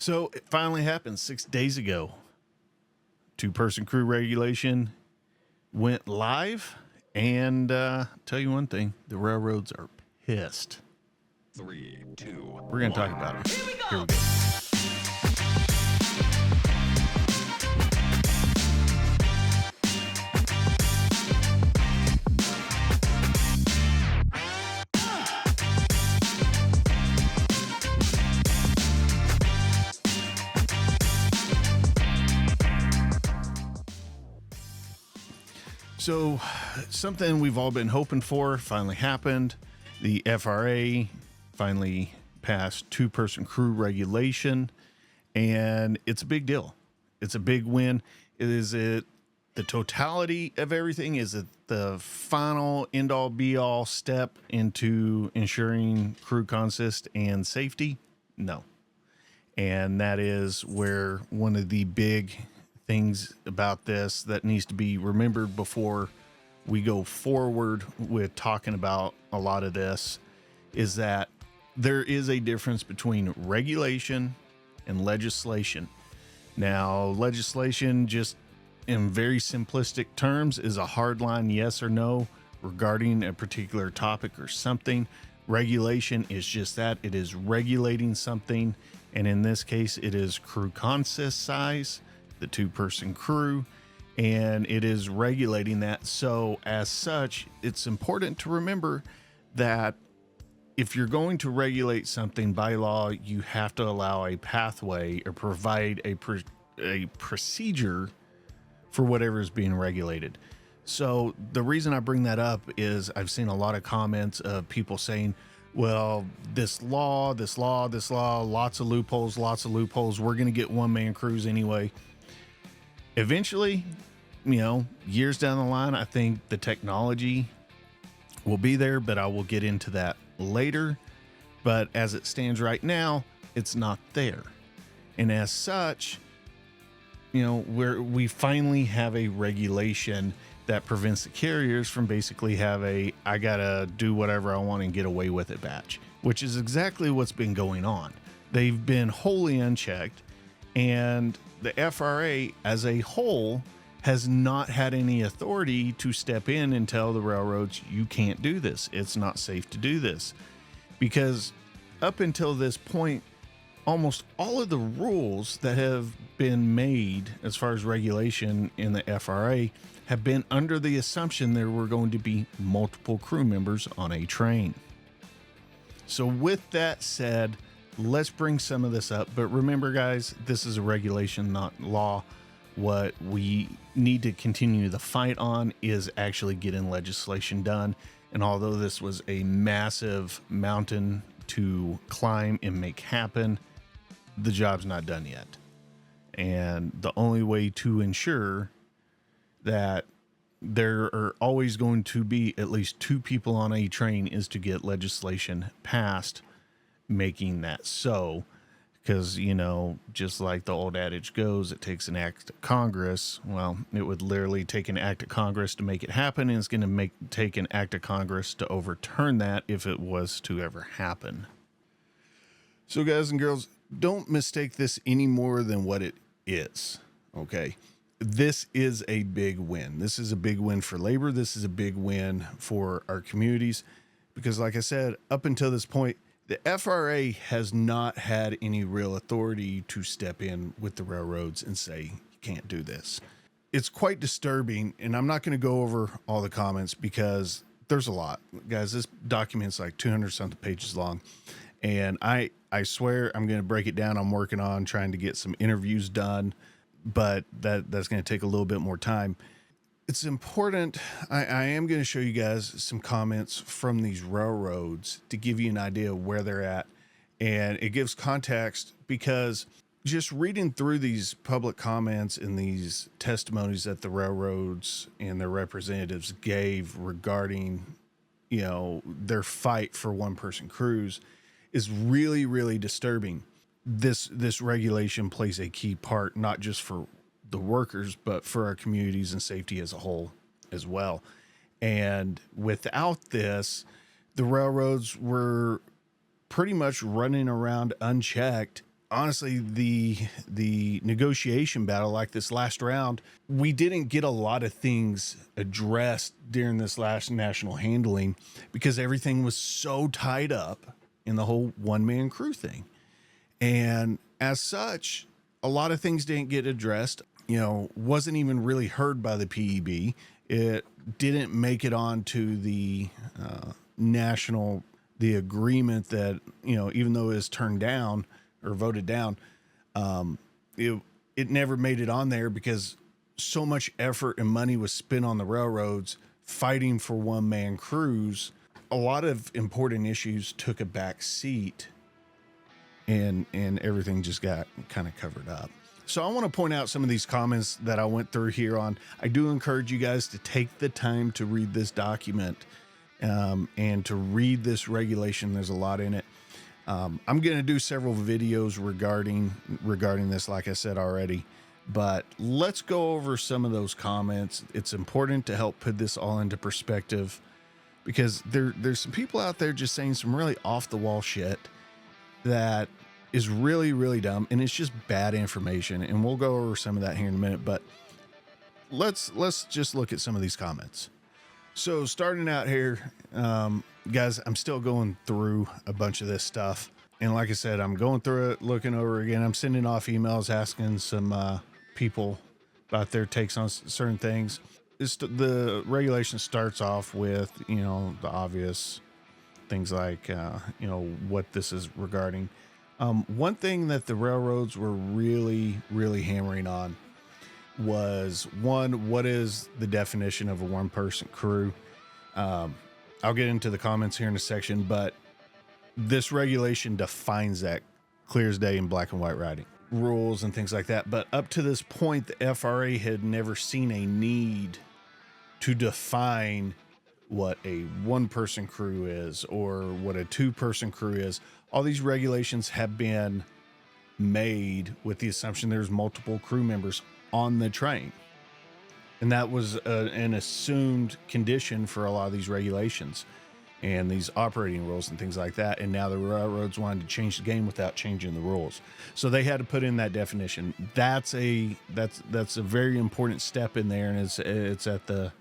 So it finally happened 6 days ago. Two-person crew regulation went live. And tell you one thing, the railroads are pissed. 3, 2, We're going to talk about it. Here we go. So something we've all been hoping for finally happened. The FRA finally passed two-person crew regulation, and it's a big deal. It's a big win. Is it the totality of everything? Is it the final end-all be-all step into ensuring crew consist and safety? No. And that is where one of the big things about this that needs to be remembered before we go forward with talking about a lot of this is that there is a difference between regulation and legislation. Now, legislation, just in very simplistic terms, is a hard line yes or no regarding a particular topic or something. Regulation is just that. It is regulating something, and in this case, it is crew consist size, the two-person crew, and it is regulating that. So as such, it's important to remember that if you're going to regulate something by law, you have to allow a pathway or provide a procedure for whatever is being regulated. So the reason I bring that up is I've seen a lot of comments of people saying, well, this law, lots of loopholes. We're going to get one-man crews anyway. Eventually, years down the line, I think the technology will be there, but I will get into that later. But as it stands right now, it's not there. And as such, we finally have a regulation that prevents the carriers from basically I gotta do whatever I want and get away with it batch, which is exactly what's been going on. They've been wholly unchecked, and the FRA as a whole has not had any authority to step in and tell the railroads, you can't do this. It's not safe to do this. Because up until this point, almost all of the rules that have been made as far as regulation in the FRA have been under the assumption there were going to be multiple crew members on a train. So with that said, let's bring some of this up. But remember, guys, this is a regulation, not law. What we need to continue the fight on is actually getting legislation done. And although this was a massive mountain to climb and make happen, the job's not done yet. And the only way to ensure that there are always going to be at least two people on a train is to get legislation passed making that so. Because, just like the old adage goes, it takes an act of Congress. Well, it would literally take an act of Congress to make it happen, and it's going to take an act of Congress to overturn that if it was to ever happen. So, guys and girls, don't mistake this any more than what it is, okay? This is a big win. This is a big win for labor. This is a big win for our communities because, like I said, up until this point, the FRA has not had any real authority to step in with the railroads and say, you can't do this. It's quite disturbing, and I'm not going to go over all the comments because there's a lot. Guys, this document's like 200-something pages long, and I swear I'm going to break it down. I'm working on trying to get some interviews done, but that's going to take a little bit more time. It's important. I am going to show you guys some comments from these railroads to give you an idea of where they're at. And it gives context because just reading through these public comments and these testimonies that the railroads and their representatives gave regarding, their fight for one-person crews is really, really disturbing. This regulation plays a key part, not just for the workers, but for our communities and safety as a whole as well. And without this, the railroads were pretty much running around unchecked honestly, the negotiation battle, like this last round, we didn't get a lot of things addressed during this last national handling because everything was so tied up in the whole one-man crew thing. And as such, a lot of things didn't get addressed, wasn't even really heard by the PEB. It didn't make it onto the national, the agreement that, even though it was turned down or voted down, it never made it on there because so much effort and money was spent on the railroads fighting for one-man crews. A lot of important issues took a back seat, and everything just got kind of covered up. So I want to point out some of these comments that I went through here on. I do encourage you guys to take the time to read this document and to read this regulation. There's a lot in it. I'm going to do several videos regarding this, like I said already, but let's go over some of those comments. It's important to help put this all into perspective because there's some people out there just saying some really off the wall shit that is really, really dumb, and it's just bad information. And we'll go over some of that here in a minute, but let's just look at some of these comments. So starting out here, guys, I'm still going through a bunch of this stuff. And like I said, I'm going through it, looking over again. I'm sending off emails, asking some people about their takes on certain things. The regulation starts off with, the obvious things like, what this is regarding. One thing that the railroads were really, really hammering on was, one, what is the definition of a one-person crew? I'll get into the comments here in a section, but this regulation defines that clear as day in black and white writing, rules and things like that. But up to this point, the FRA had never seen a need to define what a one-person crew is or what a two-person crew is. All these regulations have been made with the assumption there's multiple crew members on the train. And that was an assumed condition for a lot of these regulations and these operating rules and things like that. And now the railroads wanted to change the game without changing the rules. So they had to put in that definition. That's a very important step in there. And it's at the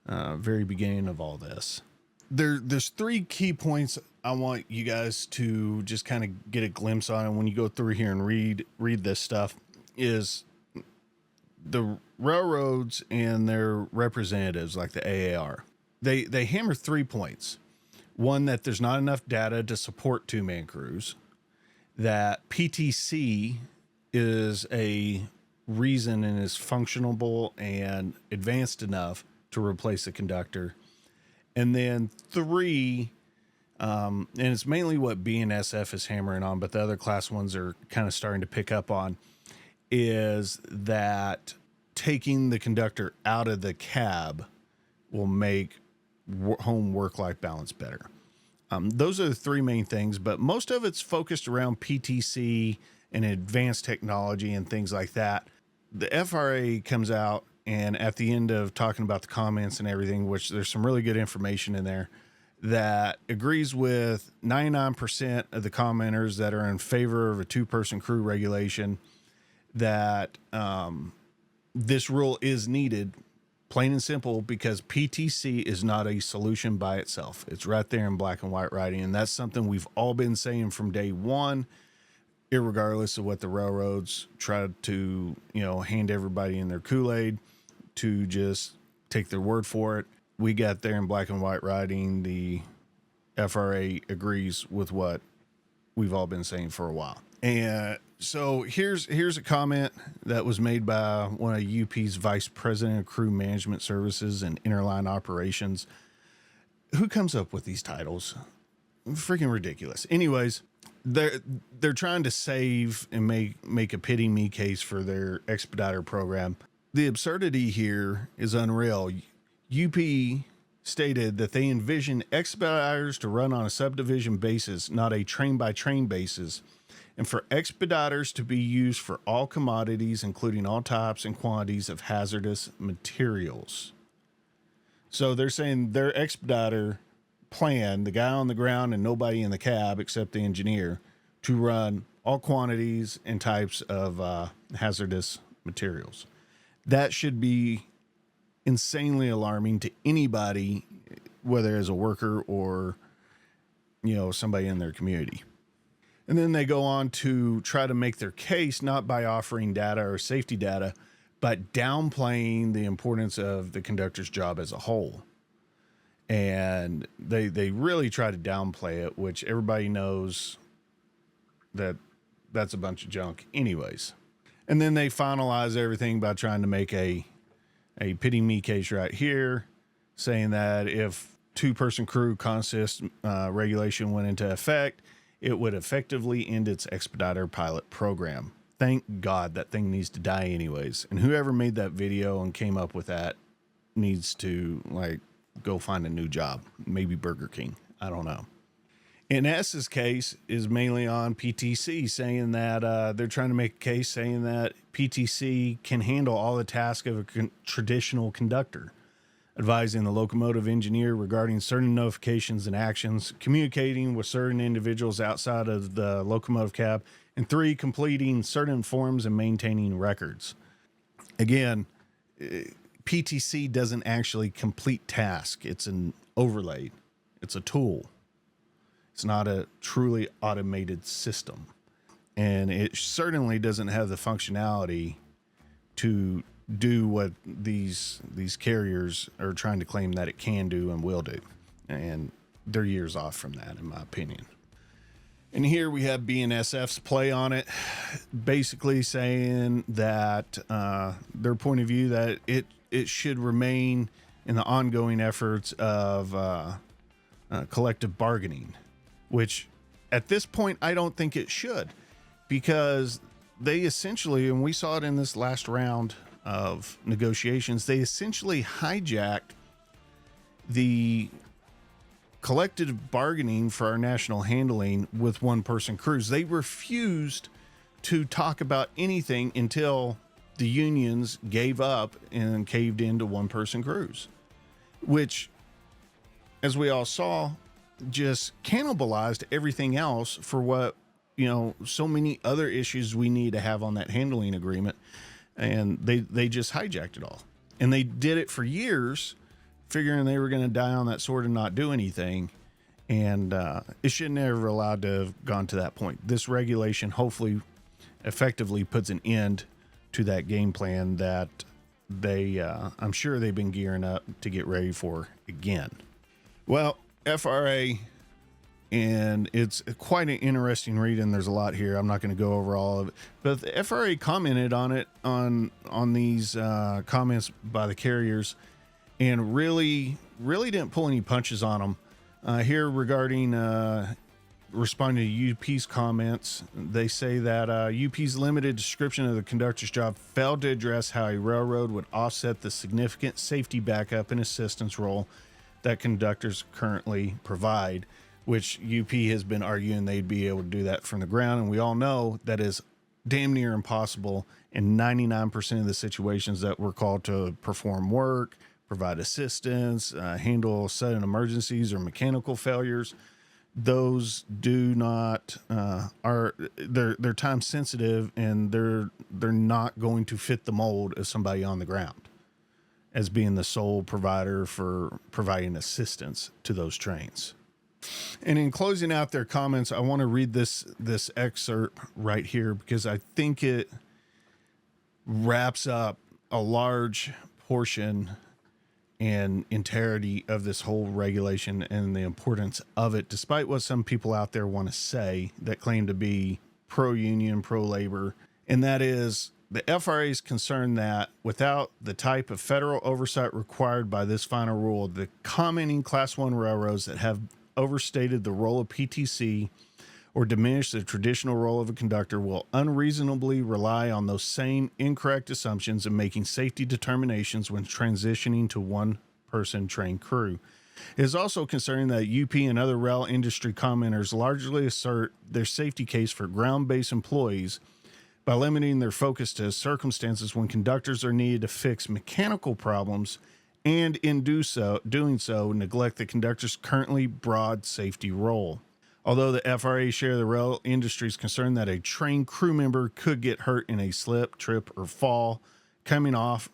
very beginning of all this. There's three key points I want you guys to just kind of get a glimpse on. And when you go through here and read this stuff, is the railroads and their representatives, like the AAR, they hammer 3 points. One, that there's not enough data to support two-man crews, that PTC is a reason and is functionable and advanced enough to replace the conductor. And then 3, and it's mainly what BNSF is hammering on, but the other class ones are kind of starting to pick up on, is that taking the conductor out of the cab will make home work-life balance better. Those are the 3 main things, but most of it's focused around PTC and advanced technology and things like that. The FRA comes out, and at the end of talking about the comments and everything, which there's some really good information in there, that agrees with 99% of the commenters that are in favor of a two-person crew regulation, that this rule is needed, plain and simple, because PTC is not a solution by itself. It's right there in black and white writing, and that's something we've all been saying from day one, irregardless of what the railroads tried to, hand everybody in their Kool-Aid to just take their word for it. We got there in black and white writing. The FRA agrees with what we've all been saying for a while. And so here's a comment that was made by one of UP's vice president of crew management services and interline operations. Who comes up with these titles? Freaking ridiculous. Anyways, they're trying to save and make a pity me case for their expediter program. The absurdity here is unreal. UP stated that they envision expediters to run on a subdivision basis, not a train-by-train basis, and for expediters to be used for all commodities, including all types and quantities of hazardous materials. So they're saying their expediter plan, the guy on the ground and nobody in the cab except the engineer, to run all quantities and types of hazardous materials. That should be insanely alarming to anybody, whether as a worker or, somebody in their community. And then they go on to try to make their case, not by offering data or safety data, but downplaying the importance of the conductor's job as a whole. And they really try to downplay it, which everybody knows that that's a bunch of junk anyways. And then they finalize everything by trying to make a pity me case right here, saying that if 2-person crew consist regulation went into effect, it would effectively end its expediter pilot program. Thank God that thing needs to die anyways. And whoever made that video and came up with that needs to go find a new job, maybe Burger King. I don't know. In S's case is mainly on PTC, saying that they're trying to make a case saying that PTC can handle all the tasks of a traditional conductor, advising the locomotive engineer regarding certain notifications and actions, communicating with certain individuals outside of the locomotive cab, and 3, completing certain forms and maintaining records. Again, PTC doesn't actually complete tasks. It's an overlay. It's a tool. It's not a truly automated system. And it certainly doesn't have the functionality to do what these carriers are trying to claim that it can do and will do. And they're years off from that, in my opinion. And here we have BNSF's play on it, basically saying that their point of view that it should remain in the ongoing efforts of collective bargaining, which at this point, I don't think it should, because they essentially, and we saw it in this last round of negotiations, they essentially hijacked the collective bargaining for our national handling with 1-person crews. They refused to talk about anything until the unions gave up and caved into 1-person crews, which, as we all saw, just cannibalized everything else for what, so many other issues we need to have on that handling agreement. And they just hijacked it all. And they did it for years, figuring they were going to die on that sword and not do anything. And it should never allowed to have gone to that point. This regulation hopefully effectively puts an end to that game plan that I'm sure they've been gearing up to get ready for again. Well, FRA, and it's quite an interesting read, and there's a lot here. I'm not going to go over all of it, but the FRA commented on it on these comments by the carriers, and really didn't pull any punches on them. Here regarding responding to UP's comments, they say that UP's limited description of the conductor's job failed to address how a railroad would offset the significant safety backup and assistance role that conductors currently provide, which UP has been arguing they'd be able to do that from the ground. And we all know that is damn near impossible in 99% of the situations that we're called to perform work, provide assistance, handle sudden emergencies or mechanical failures. Those do not they're time sensitive, and they're not going to fit the mold of somebody on the ground as being the sole provider for providing assistance to those trains. And in closing out their comments, I want to read this excerpt right here, because I think it wraps up a large portion and entirety of this whole regulation and the importance of it, despite what some people out there want to say that claim to be pro-union, pro-labor. And that is, the FRA is concerned that without the type of federal oversight required by this final rule, the commenting Class 1 railroads that have overstated the role of PTC or diminished the traditional role of a conductor will unreasonably rely on those same incorrect assumptions in making safety determinations when transitioning to 1-person train crew. It is also concerning that UP and other rail industry commenters largely assert their safety case for ground-based employees by limiting their focus to circumstances when conductors are needed to fix mechanical problems, and in doing so neglect the conductor's currently broad safety role. Although the FRA share the rail industry's concern that a train crew member could get hurt in a slip, trip, or fall coming off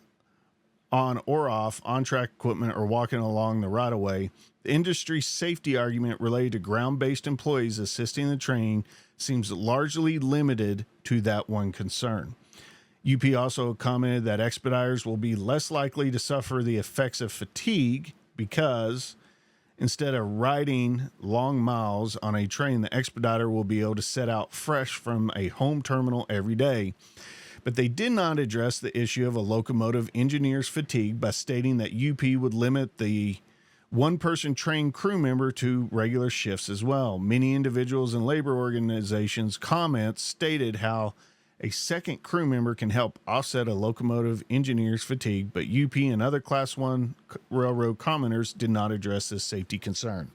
on or off on-track equipment or walking along the right-of-way, the industry's safety argument related to ground-based employees assisting the train seems largely limited to that one concern. UP also commented that expediters will be less likely to suffer the effects of fatigue because instead of riding long miles on a train, the expediter will be able to set out fresh from a home terminal every day. But they did not address the issue of a locomotive engineer's fatigue by stating that UP would limit the one-person train crew member to regular shifts as well. Many individuals and labor organizations' comments stated how a second crew member can help offset a locomotive engineer's fatigue, but UP and other Class 1 railroad commenters did not address this safety concern.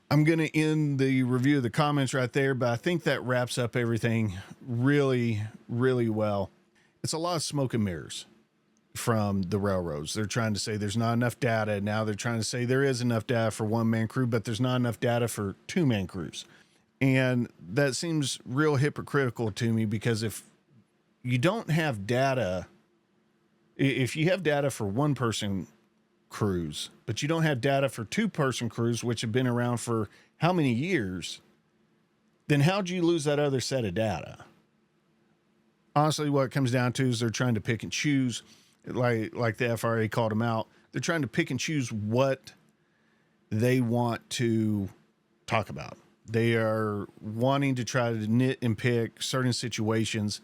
I'm going to end the review of the comments right there, but I think that wraps up everything really, really well. It's a lot of smoke and mirrors from the railroads. They're trying to say there's not enough data. Now they're trying to say there is enough data for one-man crew, but there's not enough data for two-man crews. And that seems real hypocritical to me, because if you don't have data, if you have data for one-person crews, but you don't have data for two-person crews, which have been around for how many years, then how'd you lose that other set of data? Honestly, what it comes down to is they're trying to pick and choose, like the FRA called them out. They're trying to pick and choose what they want to talk about. They are wanting to try to nit and pick certain situations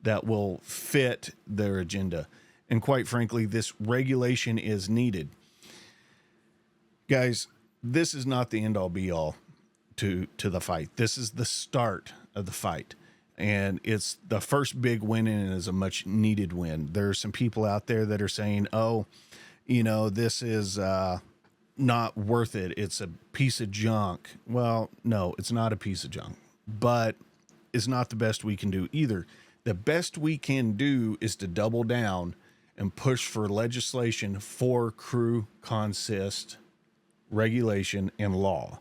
that will fit their agenda. And quite frankly, this regulation is needed. Guys, this is not the end all be all to the fight. This is the start of the fight. And it's the first big win, and it is a much needed win. There are some people out there that are saying, oh, this is not worth it. It's a piece of junk. Well, no, it's not a piece of junk, but it's not the best we can do either. The best we can do is to double down and push for legislation for crew consist regulation and law,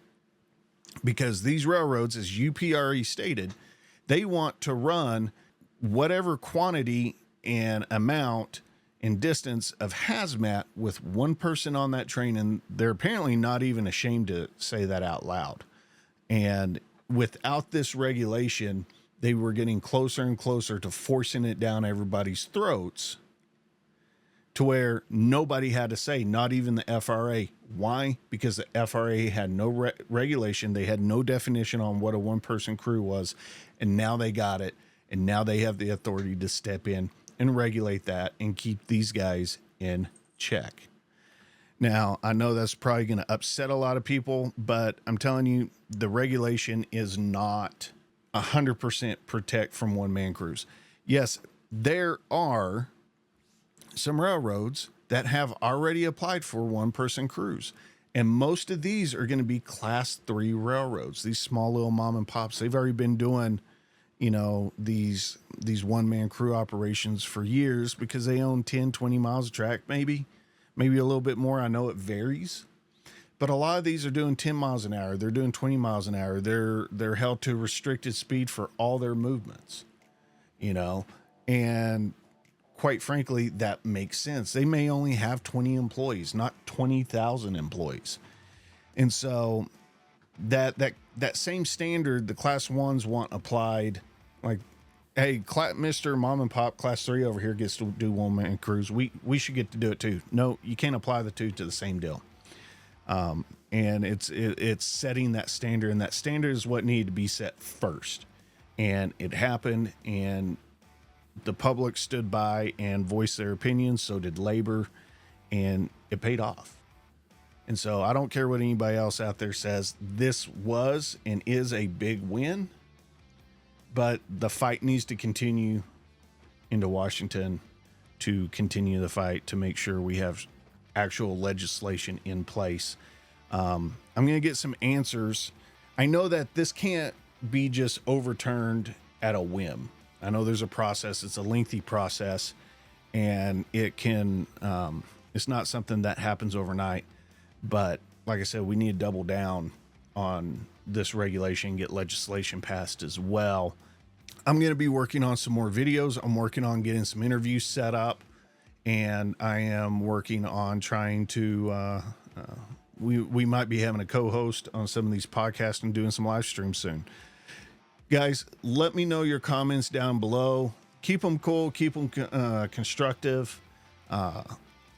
because these railroads, as UPRE stated, they want to run whatever quantity and amount and distance of hazmat with one person on that train. And they're apparently not even ashamed to say that out loud. And without this regulation, they were getting closer and closer to forcing it down everybody's throats, to where nobody had to say, not even the FRA. Why? Because the FRA had no regulation. They had no definition on what a one-person crew was. And now they got it. And now they have the authority to step in and regulate that and keep these guys in check. Now, I know that's probably going to upset a lot of people, but I'm telling you, the regulation is not 100% protect from one-man crews. Yes, there are some railroads that have already applied for one-person crews, and most of these are going to be Class 3 railroads. These small little mom and pops, they've already been doing, these one-man crew operations for years, because they own 10, 20 miles of track, maybe a little bit more. I know it varies, but a lot of these are doing 10 miles an hour. They're doing 20 miles an hour. They're held to restricted speed for all their movements, and quite frankly, that makes sense. They may only have 20 employees, not 20,000 employees. And so that same standard the Class 1s want applied, like, hey, Mr. Mom and Pop Class 3 over here gets to do one-man crews. We should get to do it too. No, you can't apply the two to the same deal. And it's setting that standard, and that standard is what needed to be set first. And it happened, and the public stood by and voiced their opinions. So did labor, and it paid off. And so I don't care what anybody else out there says. This was and is a big win, but the fight needs to continue into Washington to continue the fight to make sure we have actual legislation in place. I'm going to get some answers. I know that this can't be just overturned at a whim. I know there's a process. It's a lengthy process, and it can, it's not something that happens overnight, but like I said, we need to double down on this regulation, get legislation passed as well. I'm going to be working on some more videos. I'm working on getting some interviews set up, and I am working on trying to, we might be having a co-host on some of these podcasts and doing some live streams soon. Guys, let me know your comments down below. Keep them cool, keep them constructive,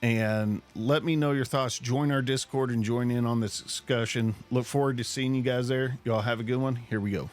and let me know your thoughts. Join our Discord and join in on this discussion. Look forward to seeing you guys there. Y'all have a good one. Here we go.